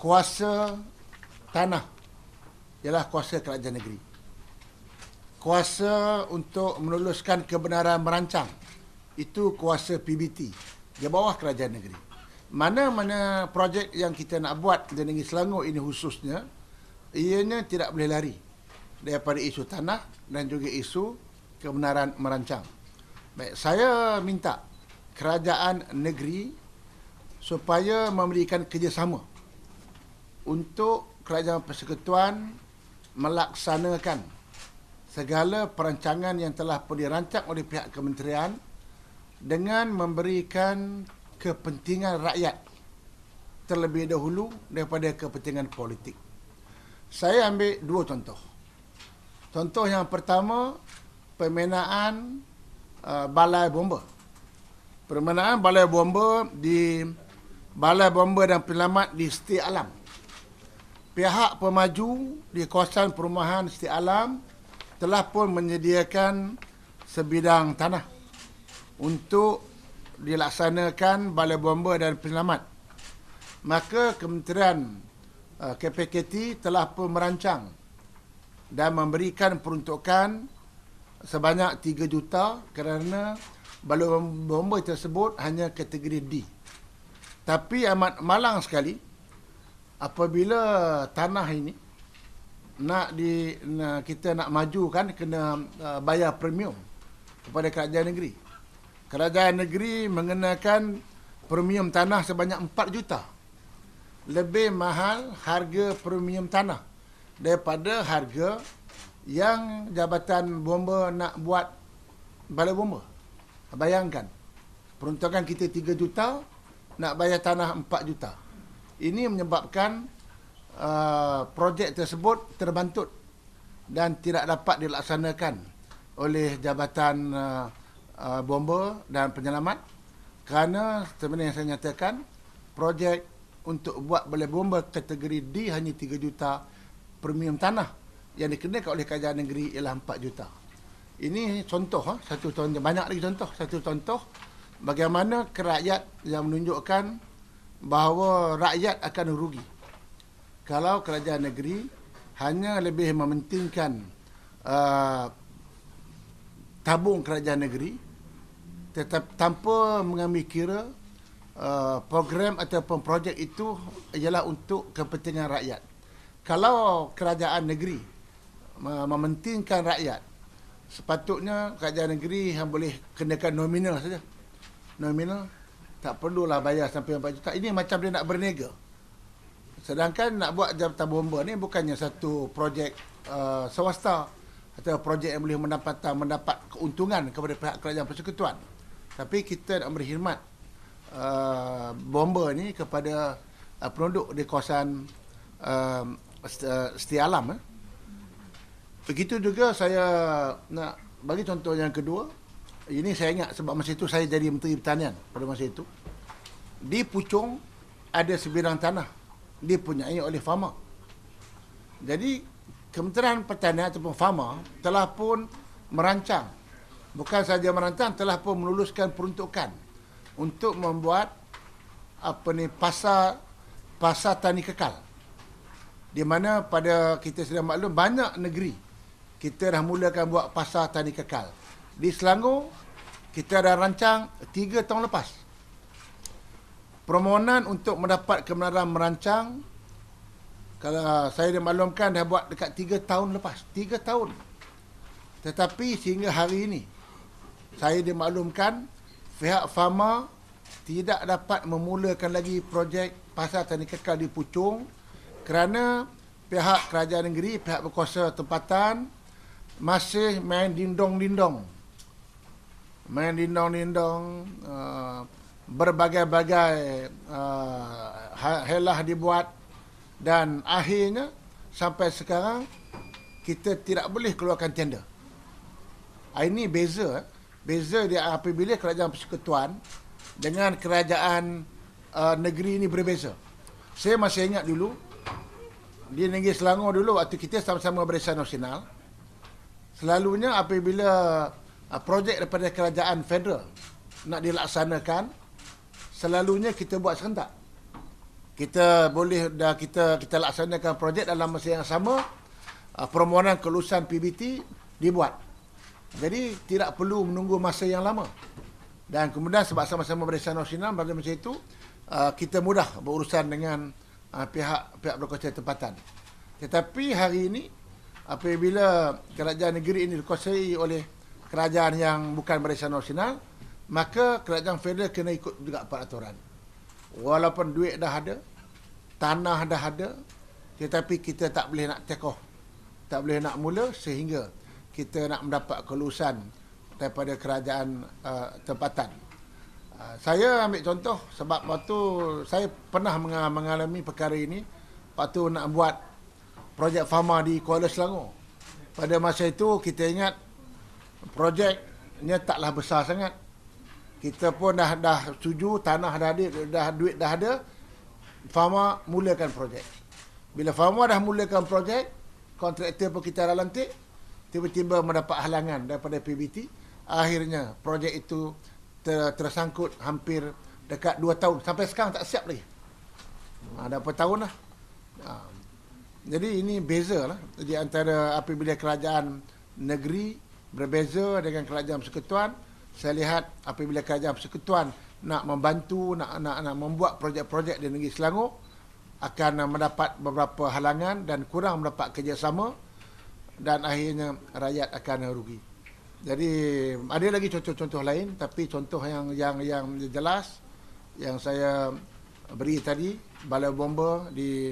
kuasa tanah ialah kuasa kerajaan negeri. Kuasa untuk meluluskan kebenaran merancang itu kuasa PBT di bawah kerajaan negeri. Mana-mana projek yang kita nak buat di Negeri Selangor ini khususnya, ianya tidak boleh lari daripada isu tanah dan juga isu kebenaran merancang. Baik, saya minta kerajaan negeri supaya memberikan kerjasama untuk kerajaan persekutuan melaksanakan segala perancangan yang telah pun dirancang oleh pihak kementerian dengan memberikan kepentingan rakyat terlebih dahulu daripada kepentingan politik. Saya ambil dua contoh. Contoh yang pertama, pembinaan balai bomba. Pembinaan balai bomba di Balai Bomba dan Penyelamat di Siti Alam. Pihak pemaju di kawasan perumahan Siti Alam telah pun menyediakan sebidang tanah untuk dilaksanakan Balai Bomba dan Penyelamat. Maka Kementerian KPKT telah pun merancang dan memberikan peruntukan sebanyak 3 juta kerana balai bomba tersebut hanya kategori D. Tapi amat malang sekali apabila tanah ini kita nak maju kan, kena bayar premium kepada kerajaan negeri. Kerajaan negeri mengenakan premium tanah sebanyak 4 juta. Lebih mahal harga premium tanah daripada harga yang Jabatan Bomba nak buat balai bomba. Bayangkan, peruntukan kita 3 juta, nak bayar tanah 4 juta. Ini menyebabkan projek tersebut terbantut dan tidak dapat dilaksanakan oleh Jabatan Bomba dan Penyelamat kerana sebenarnya yang saya nyatakan projek untuk buat balai bomba kategori D hanya 3 juta, premium tanah yang dikenakan oleh kerajaan negeri ialah 4 juta. Ini contoh, satu contoh, banyak lagi contoh. Satu contoh bagaimana rakyat yang menunjukkan bahawa rakyat akan rugi kalau kerajaan negeri hanya lebih mementingkan tabung kerajaan negeri tetap tanpa mengambil kira program ataupun projek itu ialah untuk kepentingan rakyat. Kalau kerajaan negeri mementingkan rakyat, sepatutnya kerajaan negeri yang boleh kenakan nominal saja. Nominal, tak perlulah bayar sampai 4 juta. Ini macam dia nak berniaga. Sedangkan nak buat Jabatan Bomba ni bukannya satu projek swasta atau projek yang boleh mendapat keuntungan kepada pihak kerajaan persekutuan. Tapi kita nak berkhidmat bomba ni kepada penduduk di kawasan Siti Alam. Begitu juga saya nak bagi contoh yang kedua. Ini saya ingat sebab masa itu saya jadi Menteri Pertanian pada masa itu. Di Puchong ada sebidang tanah dipunyai oleh farmer. Jadi Kementerian Pertanian ataupun farmer telah pun merancang, bukan saja merancang, telah pun meluluskan peruntukan untuk membuat pasar tani kekal. Di mana pada kita sudah maklum banyak negeri kita dah mulakan buat pasar tani kekal. Di Selangor, kita dah rancang 3 tahun lepas. Permohonan untuk mendapat kebenaran merancang, kalau saya dimaklumkan dah buat dekat 3 tahun lepas. 3 tahun. Tetapi sehingga hari ini, saya dimaklumkan pihak farmer tidak dapat memulakan lagi projek pasar tani kekal di Puchong kerana pihak kerajaan negeri, pihak berkuasa tempatan masih main dindong-dindong. Berbagai-bagai helah dibuat dan akhirnya sampai sekarang kita tidak boleh keluarkan tender. Ini beza dia apabila kerajaan persekutuan dengan kerajaan negeri ini berbeza. Saya masih ingat dulu di Negeri Selangor dulu waktu kita sama-sama Barisan Nasional, selalunya apabila projek daripada kerajaan federal nak dilaksanakan, selalunya kita buat serentak. kita boleh kita laksanakan projek dalam masa yang sama. Permohonan kelulusan PBT dibuat. Jadi tidak perlu menunggu masa yang lama. Dan kemudian sebab sama-sama Barisan Nasional pada masa itu kita mudah berurusan dengan pihak berkuasa tempatan. Tetapi hari ini apabila kerajaan negeri ini dikuasai oleh kerajaan yang bukan Barisan Nasional, maka kerajaan federal kena ikut juga peraturan. Walaupun duit dah ada, tanah dah ada, tetapi kita tak boleh nak tekoh, tak boleh nak mula sehingga kita nak mendapat kelulusan daripada kerajaan tempatan. Saya ambil contoh sebab waktu saya pernah mengalami perkara ini waktu nak buat projek Fama di Kuala Selangor. Pada masa itu kita ingat projeknya taklah besar sangat. Kita pun dah setuju, tanah dah ada, duit dah ada. Fama mulakan projek. Bila Fama dah mulakan projek, kontraktor pun kita dah lantik, tiba-tiba mendapat halangan daripada PBT. Akhirnya projek itu tersangkut hampir dekat 2 tahun. Sampai sekarang tak siap lagi. Dah berapa tahun lah. Jadi ini beza lah di antara apabila kerajaan negeri berbeza dengan kerajaan persekutuan. Saya lihat apabila kerajaan persekutuan nak membantu, nak membuat projek-projek di negeri Selangor, akan mendapat beberapa halangan dan kurang mendapat kerjasama, dan akhirnya rakyat akan rugi. Jadi ada lagi contoh-contoh lain, tapi contoh yang jelas yang saya beri tadi, balai bomba di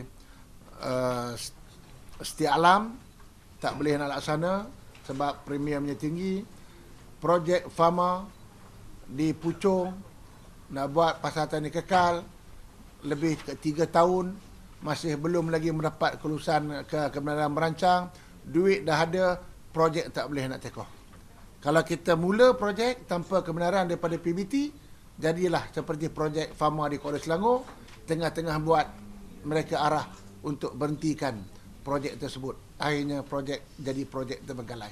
Setia Alam tak boleh nak laksana sebab premiumnya tinggi. Projek Fama di Puchong nak buat pasar tani kekal lebih 3 tahun, masih belum lagi mendapat kelulusan kebenaran merancang. Duit dah ada, projek tak boleh nak tekoh. Kalau kita mula projek tanpa kebenaran daripada PBT, jadilah seperti projek Fama di Kuala Selangor, tengah-tengah buat mereka arah untuk berhentikan projek tersebut. Akhirnya projek jadi projek terbengkalai.